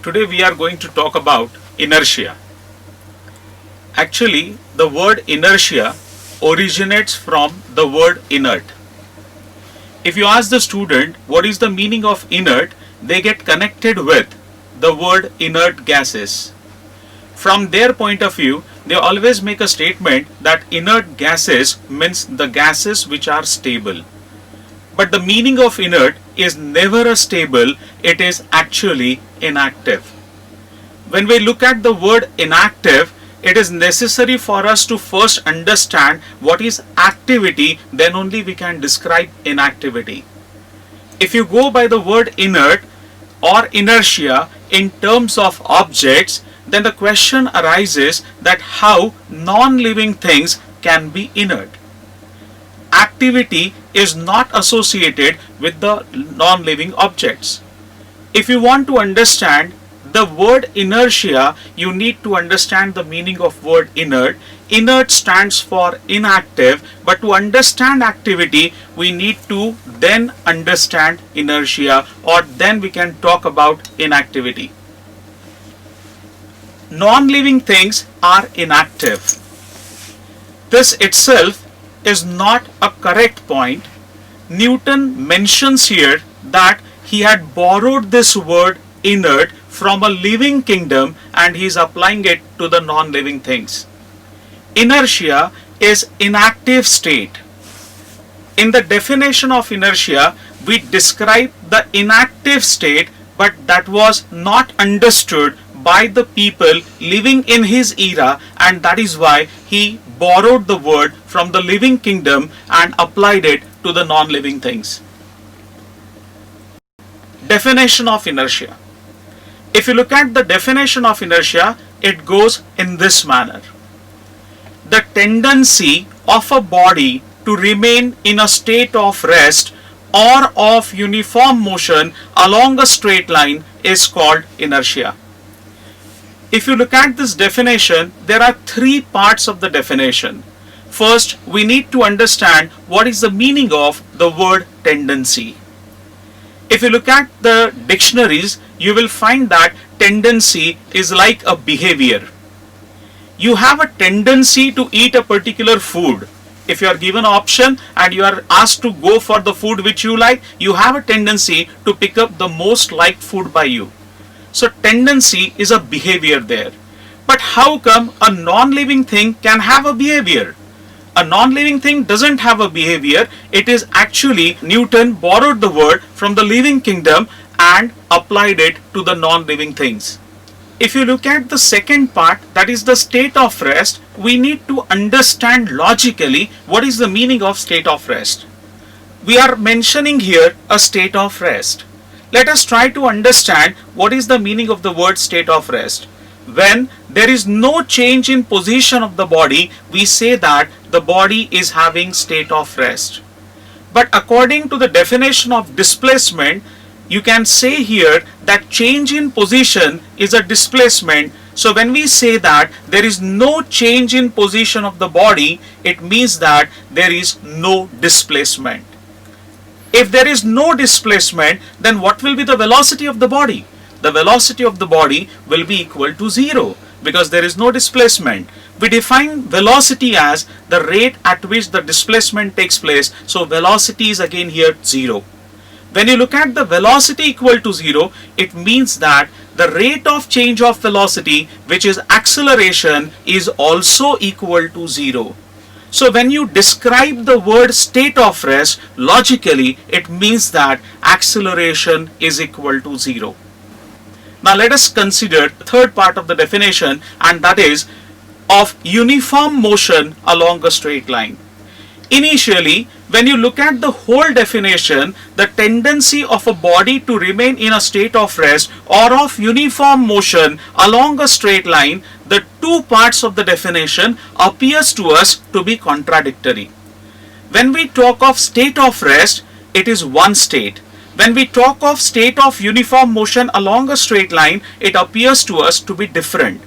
Today we are going to talk about inertia. Actually, the word inertia originates from the word inert. If you ask the student what is the meaning of inert, they get connected with the word inert gases. From their point of view, they always make a statement that inert gases means the gases which are stable. But the meaning of inert is never a stable, it is actually inactive. When we look at the word inactive, it is necessary for us to first understand what is activity, then only we can describe inactivity. If you go by the word inert or inertia in terms of objects, then the question arises that how non-living things can be inert. Activity is not associated with the non-living objects. If you want to understand the word inertia, you need to understand the meaning of word inert. Inert stands for inactive, but to understand activity, we need to then understand inertia, or then we can talk about inactivity. Non-living things are inactive. This itself is not a correct point. Newton mentions here that he had borrowed this word inert from a living kingdom and he is applying it to the non-living things. Inertia is inactive state. In the definition of inertia, we describe the inactive state, but that was not understood by the people living in his era, and that is why he borrowed the word from the living kingdom and applied it to the non-living things. Definition of inertia. If you look at the definition of inertia, it goes in this manner. The tendency of a body to remain in a state of rest or of uniform motion along a straight line is called inertia. If you look at this definition, there are three parts of the definition. First, we need to understand what is the meaning of the word tendency. If you look at the dictionaries, you will find that tendency is like a behavior. You have a tendency to eat a particular food. If you are given an option and you are asked to go for the food which you like, you have a tendency to pick up the most liked food by you. So tendency is a behavior there. But how come a non-living thing can have a behavior? A non-living thing doesn't have a behavior. It is actually Newton borrowed the word from the living kingdom and applied it to the non-living things. If you look at the second part, that is the state of rest, we need to understand logically what is the meaning of state of rest. We are mentioning here a state of rest. Let us try to understand what is the meaning of the word state of rest. When there is no change in position of the body, we say that the body is having state of rest. But according to the definition of displacement, you can say here that change in position is a displacement. So when we say that there is no change in position of the body, it means that there is no displacement. If there is no displacement, then what will be the velocity of the body? The velocity of the body will be equal to 0 because there is no displacement. We define velocity as the rate at which the displacement takes place. So velocity is again here 0. When you look at the velocity equal to 0, it means that the rate of change of velocity, which is acceleration, is also equal to 0. So when you describe the word state of rest, logically it means that acceleration is equal to 0. Now let us consider the third part of the definition, and that is of uniform motion along a straight line. Initially, when you look at the whole definition, the tendency of a body to remain in a state of rest or of uniform motion along a straight line, the two parts of the definition appears to us to be contradictory. When we talk of state of rest, it is one state. When we talk of state of uniform motion along a straight line, it appears to us to be different.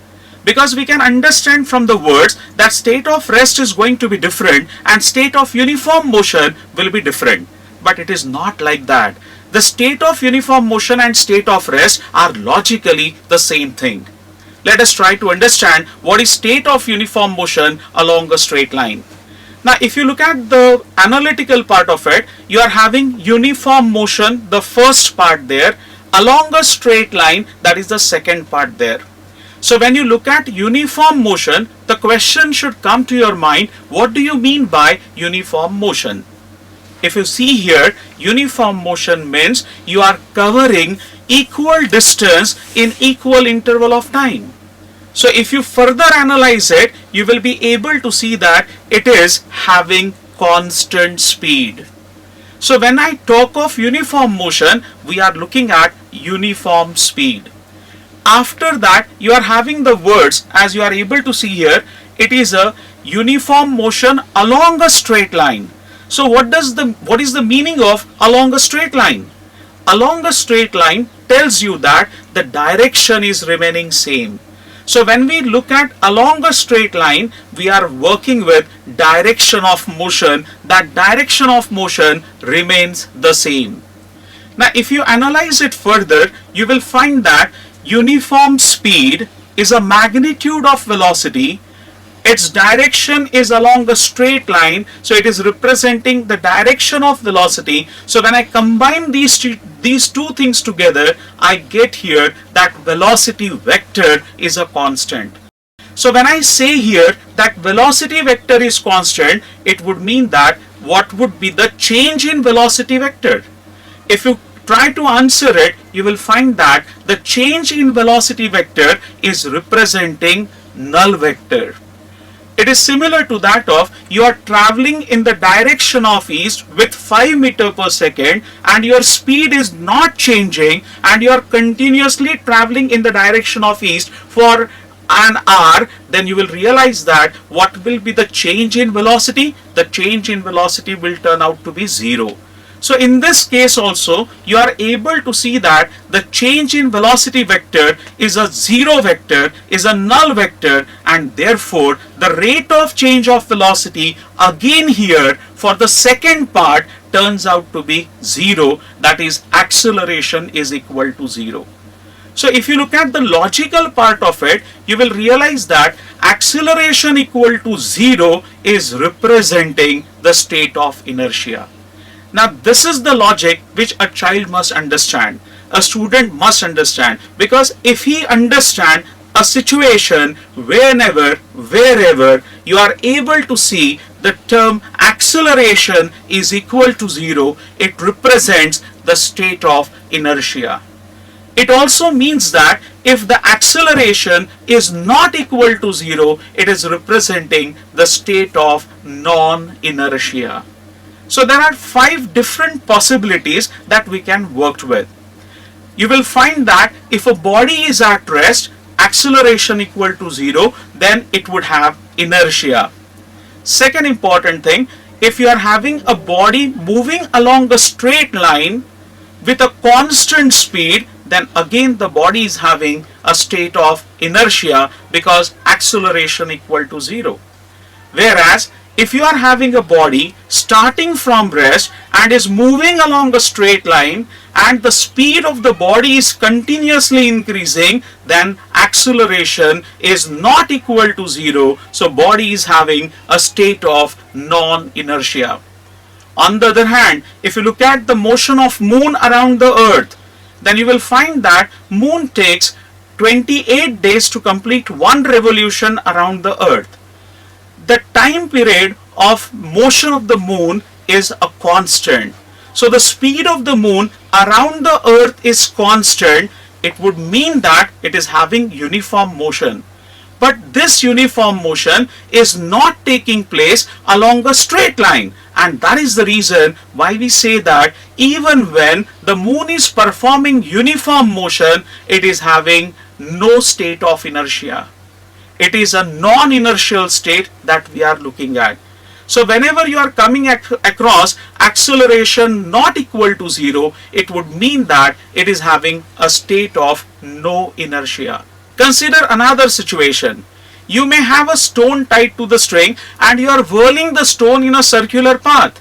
Because we can understand from the words that state of rest is going to be different and state of uniform motion will be different. But it is not like that. The state of uniform motion and state of rest are logically the same thing. Let us try to understand what is state of uniform motion along a straight line. Now, if you look at the analytical part of it, you are having uniform motion, the first part there, along a straight line, that is the second part there. So when you look at uniform motion, the question should come to your mind, what do you mean by uniform motion? If you see here, uniform motion means you are covering equal distance in equal interval of time. So if you further analyze it, you will be able to see that it is having constant speed. So when I talk of uniform motion, we are looking at uniform speed. After that, you are having the words, as you are able to see here, it is a uniform motion along a straight line. So what is the meaning of along a straight line? Along a straight line tells you that the direction is remaining same. So when we look at along a straight line, we are working with direction of motion. That direction of motion remains the same. Now if you analyze it further, you will find that uniform speed is a magnitude of velocity. Its direction is along a straight line, so it is representing the direction of velocity. So when I combine these two things together, I get here that velocity vector is a constant. So when I say here that velocity vector is constant, it would mean that what would be the change in velocity vector? If you try to answer it, you will find that the change in velocity vector is representing null vector. It is similar to that of you are traveling in the direction of east with 5 meters per second and your speed is not changing and you are continuously traveling in the direction of east for an hour, then you will realize that what will be the change in velocity? The change in velocity will turn out to be 0. So in this case also, you are able to see that the change in velocity vector is a 0 vector, is a null vector, and therefore the rate of change of velocity again here for the second part turns out to be 0, that is acceleration is equal to 0. So if you look at the logical part of it, you will realize that acceleration equal to 0 is representing the state of inertia. Now this is the logic which a child must understand, a student must understand, because if he understands a situation whenever, wherever you are able to see the term acceleration is equal to 0, it represents the state of inertia. It also means that if the acceleration is not equal to 0, it is representing the state of non-inertia. So there are 5 different possibilities that we can work with. You will find that if a body is at rest, acceleration equal to 0, then it would have inertia. Second important thing, if you are having a body moving along a straight line with a constant speed, then again the body is having a state of inertia because acceleration equal to 0. Whereas if you are having a body starting from rest and is moving along a straight line and the speed of the body is continuously increasing, then acceleration is not equal to 0, so body is having a state of non-inertia. On the other hand, if you look at the motion of moon around the earth, then you will find that moon takes 28 days to complete one revolution around the earth. The time period of motion of the moon is a constant. So the speed of the moon around the earth is constant. It would mean that it is having uniform motion. But this uniform motion is not taking place along a straight line. And that is the reason why we say that even when the moon is performing uniform motion, it is having no state of inertia. It is a non-inertial state that we are looking at. So whenever you are coming across acceleration not equal to 0, it would mean that it is having a state of no inertia. Consider another situation. You may have a stone tied to the string and you are whirling the stone in a circular path.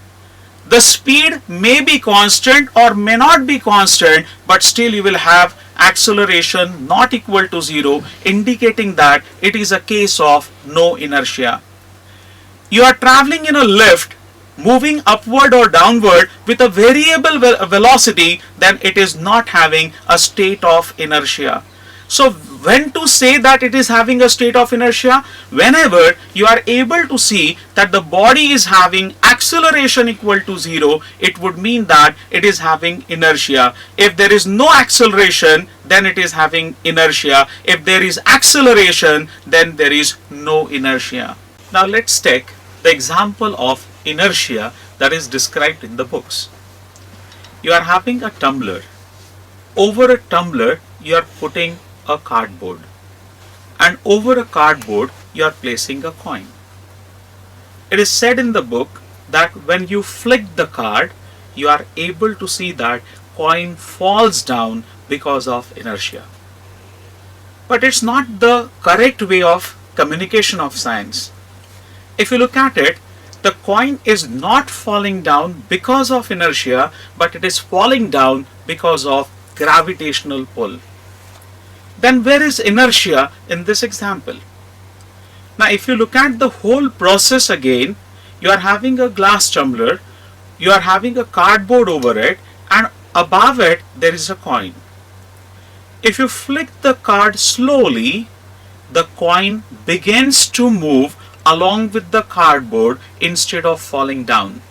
The speed may be constant or may not be constant, but still you will have acceleration not equal to 0, indicating that it is a case of no inertia. You are traveling in a lift, moving upward or downward with a variable velocity, then it is not having a state of inertia. So when to say that it is having a state of inertia? Whenever you are able to see that the body is having acceleration equal to 0, it would mean that it is having inertia. If there is no acceleration, then it is having inertia. If there is acceleration, then there is no inertia. Now let's take the example of inertia that is described in the books. You are having a tumbler. Over a tumbler, you are putting a cardboard, and over a cardboard you are placing a coin. It is said in the book that when you flick the card, you are able to see that coin falls down because of inertia. But it's not the correct way of communication of science. If you look at it, the coin is not falling down because of inertia, but it is falling down because of gravitational pull. Then where is inertia in this example? Now if you look at the whole process again, you are having a glass tumbler, you are having a cardboard over it, and above it there is a coin. If you flick the card slowly, the coin begins to move along with the cardboard instead of falling down.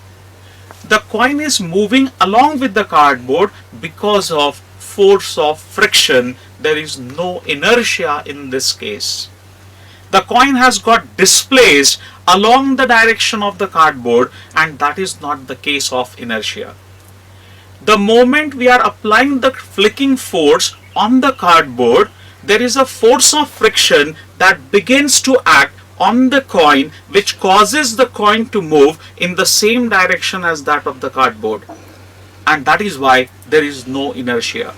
The coin is moving along with the cardboard because of force of friction. There is no inertia in this case. The coin has got displaced along the direction of the cardboard, and that is not the case of inertia. The moment we are applying the flicking force on the cardboard, there is a force of friction that begins to act on the coin, which causes the coin to move in the same direction as that of the cardboard, and that is why there is no inertia.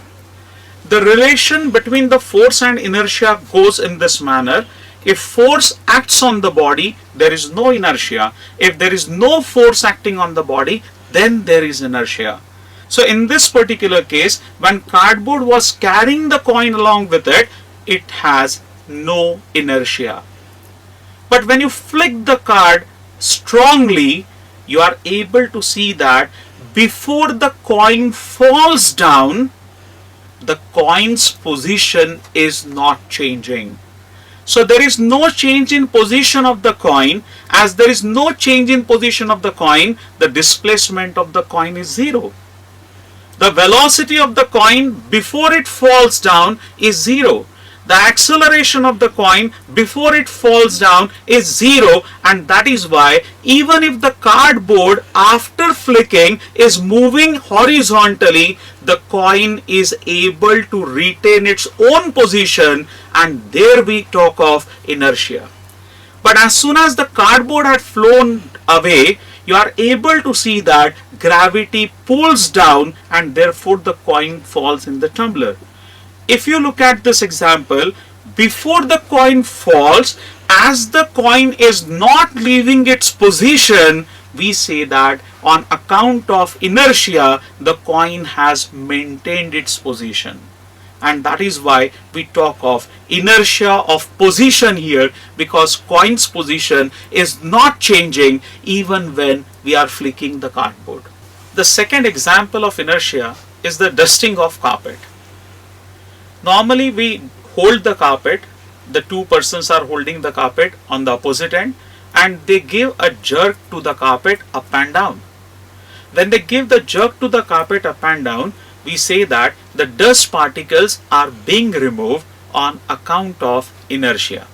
The relation between the force and inertia goes in this manner. If force acts on the body, there is no inertia. If there is no force acting on the body, then there is inertia. So in this particular case, when cardboard was carrying the coin along with it, it has no inertia. But when you flick the card strongly, you are able to see that before the coin falls down, the coin's position is not changing. So there is no change in position of the coin. As there is no change in position of the coin, the displacement of the coin is 0. The velocity of the coin before it falls down is 0. The acceleration of the coin before it falls down is 0, and that is why even if the cardboard after flicking is moving horizontally, the coin is able to retain its own position, and there we talk of inertia. But as soon as the cardboard had flown away, you are able to see that gravity pulls down, and therefore the coin falls in the tumbler. If you look at this example, before the coin falls, as the coin is not leaving its position, we say that on account of inertia, the coin has maintained its position. And that is why we talk of inertia of position here, because coin's position is not changing even when we are flicking the cardboard. The second example of inertia is the dusting of carpet. Normally we hold the carpet, the two persons are holding the carpet on the opposite end, and they give a jerk to the carpet up and down. When they give the jerk to the carpet up and down, we say that the dust particles are being removed on account of inertia.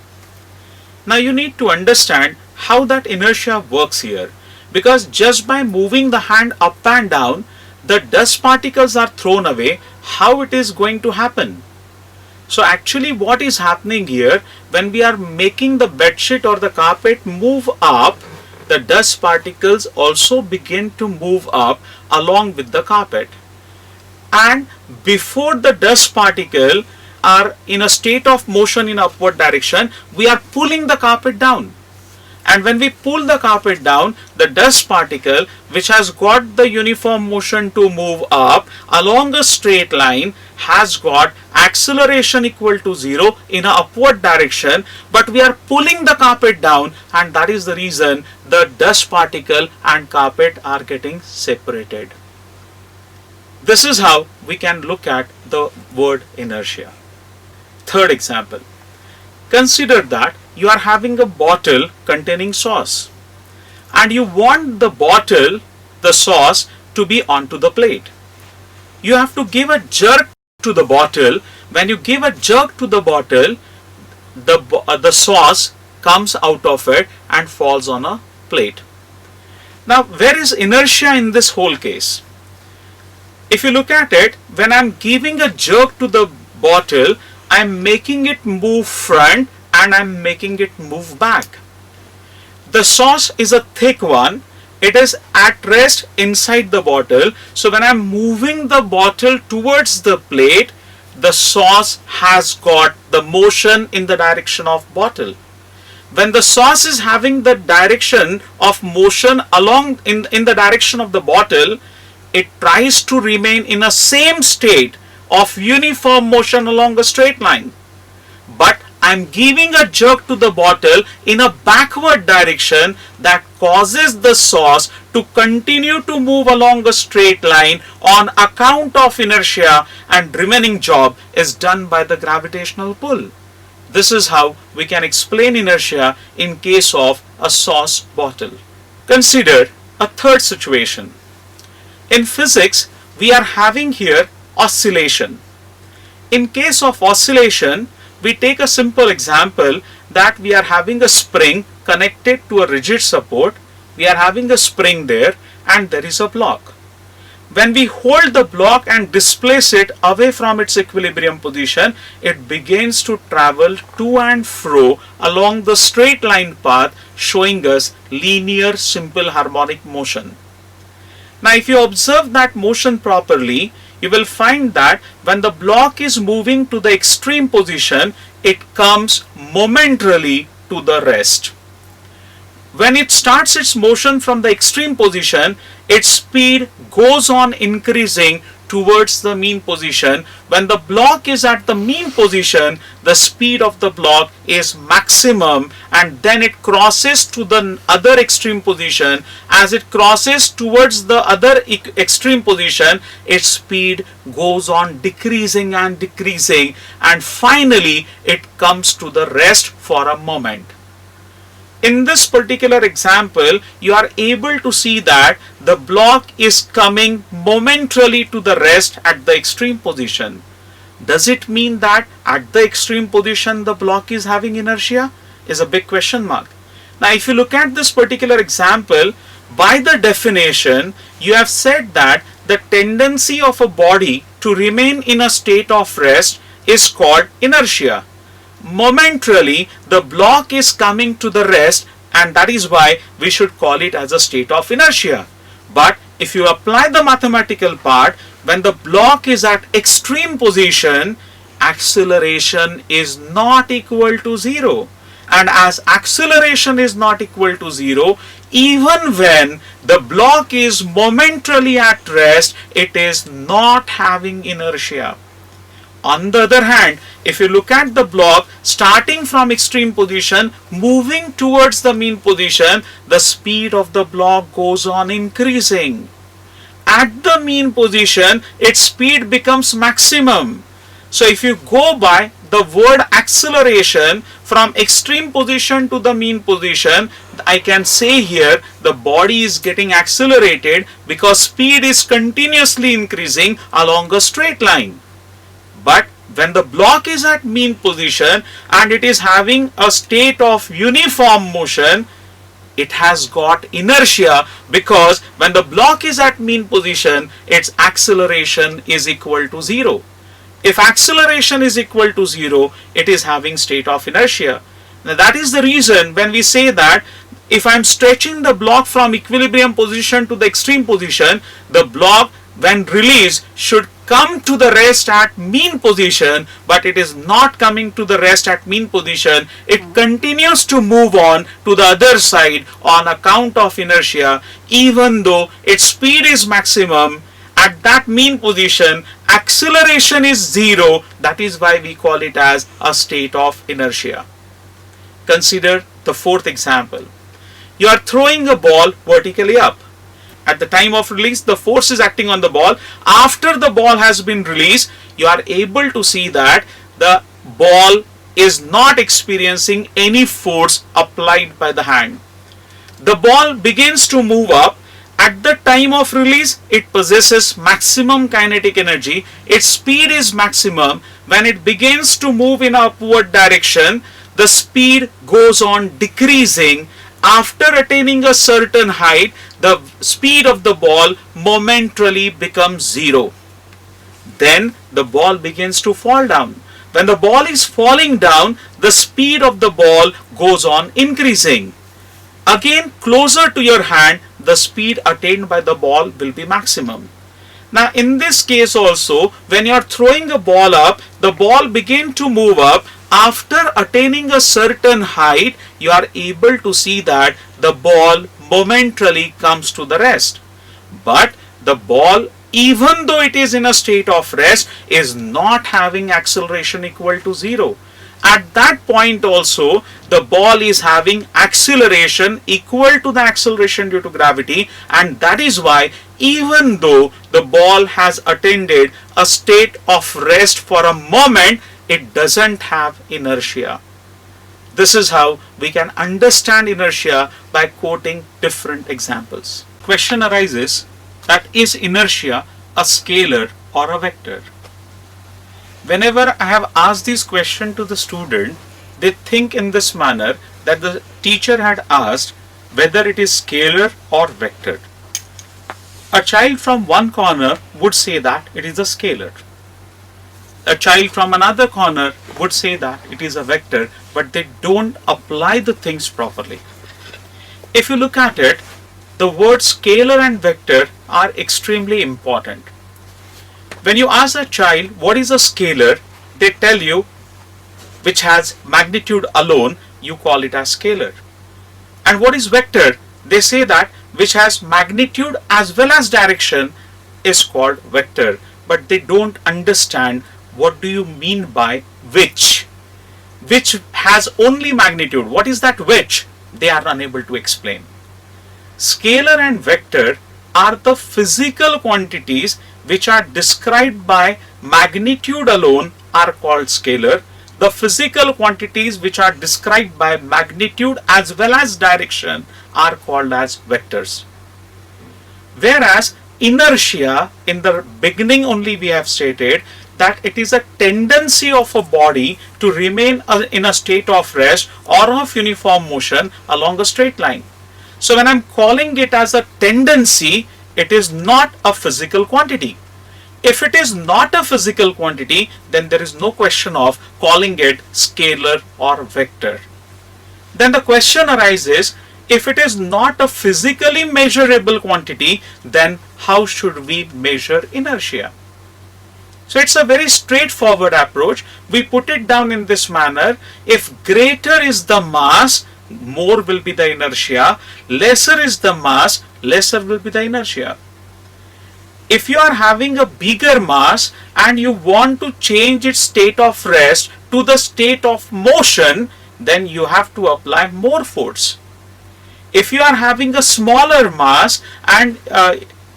Now you need to understand how that inertia works here, because just by moving the hand up and down, the dust particles are thrown away. How it is going to happen? So actually what is happening here, when we are making the bedsheet or the carpet move up, the dust particles also begin to move up along with the carpet. And before the dust particle are in a state of motion in upward direction, we are pulling the carpet down. And when we pull the carpet down, the dust particle, which has got the uniform motion to move up along a straight line, has got acceleration equal to 0 in an upward direction, but we are pulling the carpet down, and that is the reason the dust particle and carpet are getting separated. This is how we can look at the word inertia. Third example. Consider that you are having a bottle containing sauce, and you want the bottle, the sauce, to be onto the plate. You have to give a jerk to the bottle. When you give a jerk to the bottle, the sauce comes out of it and falls on a plate. Now, where is inertia in this whole case? If you look at it, when I am giving a jerk to the bottle, I am making it move front and I am making it move back. The sauce is a thick one. It is at rest inside the bottle. So when I am moving the bottle towards the plate, the sauce has got the motion in the direction of bottle. When the sauce is having the direction of motion along in the direction of the bottle, it tries to remain in a same state of uniform motion along a straight line. But I am giving a jerk to the bottle in a backward direction that causes the sauce to continue to move along a straight line on account of inertia, and remaining job is done by the gravitational pull. This is how we can explain inertia in case of a sauce bottle. Consider a third situation. In physics, we are having here oscillation. In case of oscillation, we take a simple example that we are having a spring connected to a rigid support. We are having a spring there and there is a block. When we hold the block and displace it away from its equilibrium position, it begins to travel to and fro along the straight line path, showing us linear simple harmonic motion. Now, if you observe that motion properly, you will find that when the block is moving to the extreme position, it comes momentarily to the rest. When it starts its motion from the extreme position, its speed goes on increasing towards the mean position. When the block is at the mean position, the speed of the block is maximum, and then it crosses to the other extreme position. As it crosses towards the other extreme position, its speed goes on decreasing and decreasing, and finally it comes to the rest for a moment. In this particular example, you are able to see that the block is coming momentarily to the rest at the extreme position. Does it mean that at the extreme position the block is having inertia? Is a big question mark. Now, if you look at this particular example, by the definition, you have said that the tendency of a body to remain in a state of rest is called inertia. Momentarily, the block is coming to the rest, and that is why we should call it as a state of inertia. But if you apply the mathematical part, when the block is at extreme position, acceleration is not equal to 0. And as acceleration is not equal to 0, even when the block is momentarily at rest, it is not having inertia. On the other hand, if you look at the block starting from extreme position, moving towards the mean position, the speed of the block goes on increasing. At the mean position, its speed becomes maximum. So if you go by the word acceleration from extreme position to the mean position, I can say here the body is getting accelerated because speed is continuously increasing along a straight line. But when the block is at mean position and it is having a state of uniform motion, it has got inertia, because when the block is at mean position, its acceleration is equal to 0. If acceleration is equal to 0, it is having state of inertia. Now that is the reason when we say that if I am stretching the block from equilibrium position to the extreme position, the block when released should come to the rest at mean position, but it is not coming to the rest at mean position. It continues to move on to the other side on account of inertia, even though its speed is maximum. At that mean position, acceleration is zero. That is why we call it as a state of inertia. Consider the fourth example. You are throwing a ball vertically up. At the time of release, the force is acting on the ball. After the ball has been released, you are able to see that the ball is not experiencing any force applied by the hand. The ball begins to move up. At the time of release, it possesses maximum kinetic energy. Its speed is maximum. When it begins to move in upward direction, the speed goes on decreasing. After attaining a certain height, the speed of the ball momentarily becomes zero. Then the ball begins to fall down. When the ball is falling down, the speed of the ball goes on increasing. Again, closer to your hand, the speed attained by the ball will be maximum. Now in this case also, when you are throwing a ball up, the ball begins to move up. After attaining a certain height, you are able to see that the ball momentarily comes to the rest. But the ball, even though it is in a state of rest, is not having acceleration equal to zero. At that point also, the ball is having acceleration equal to the acceleration due to gravity, and that is why even though the ball has attained a state of rest for a moment, it doesn't have inertia. This is how we can understand inertia by quoting different examples. Question arises that is inertia a scalar or a vector? Whenever I have asked this question to the student, they think in this manner that the teacher had asked whether it is scalar or vector. A child from one corner would say that it is a scalar. A child from another corner would say that it is a vector, but they don't apply the things properly. If you look at it, the words scalar and vector are extremely important. When you ask a child what is a scalar, they tell you which has magnitude alone, you call it as scalar. And what is vector? They say that which has magnitude as well as direction is called vector, but they don't understand what do you mean by which. Which has only magnitude. What is that which? They are unable to explain. Scalar and vector are the physical quantities which are described by magnitude alone are called scalar. The physical quantities which are described by magnitude as well as direction are called as vectors. Whereas inertia, in the beginning only we have stated that it is a tendency of a body to remain in a state of rest or of uniform motion along a straight line. So when I am calling it as a tendency, it is not a physical quantity. If it is not a physical quantity, then there is no question of calling it scalar or vector. Then the question arises, if it is not a physically measurable quantity, then how should we measure inertia? So it's a very straightforward approach. We put it down in this manner. If greater is the mass, more will be the inertia. Lesser is the mass, lesser will be the inertia. If you are having a bigger mass and you want to change its state of rest to the state of motion, then you have to apply more force. If you are having a smaller mass and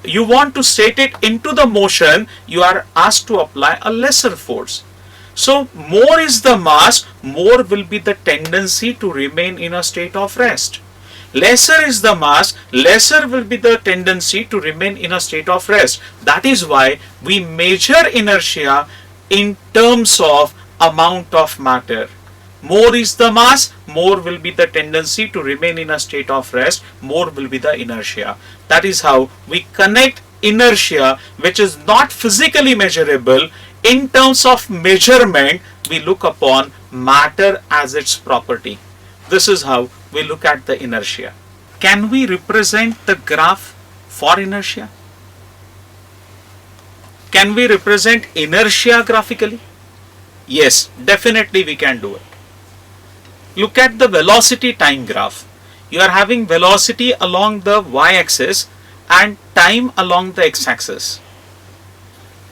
you want to set it into the motion, you are asked to apply a lesser force. So more is the mass, more will be the tendency to remain in a state of rest. Lesser is the mass, lesser will be the tendency to remain in a state of rest. That is why we measure inertia in terms of amount of matter. More is the mass, more will be the tendency to remain in a state of rest, more will be the inertia. That is how we connect inertia, which is not physically measurable. In terms of measurement, we look upon matter as its property. This is how we look at the inertia. Can we represent the graph for inertia? Can we represent inertia graphically? Yes, definitely we can do it. Look at the velocity time graph. You are having velocity along the y-axis and time along the x-axis.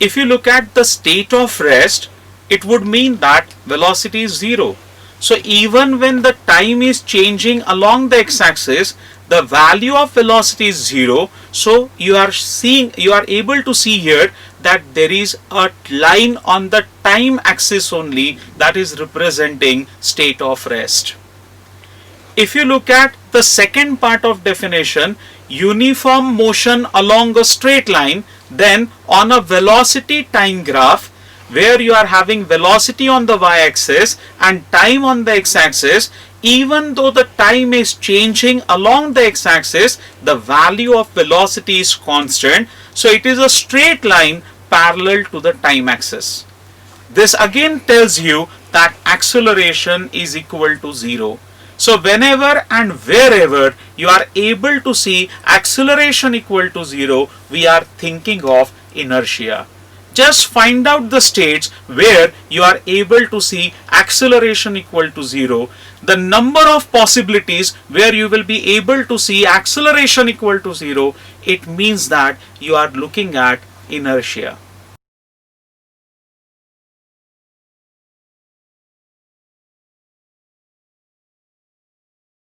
If you look at the state of rest, it would mean that velocity is 0. So even when the time is changing along the x-axis, the value of velocity is 0. So you are able to see here that there is a line on the time axis only that is representing state of rest. If you look at the second part of definition, uniform motion along a straight line, then on a velocity time graph where you are having velocity on the y-axis and time on the x-axis, even though the time is changing along the x-axis, the value of velocity is constant. So it is a straight line parallel to the time axis. This again tells you that acceleration is equal to 0. So whenever and wherever you are able to see acceleration equal to 0, we are thinking of inertia. Just find out the states where you are able to see acceleration equal to 0. The number of possibilities where you will be able to see acceleration equal to 0, it means that you are looking at inertia.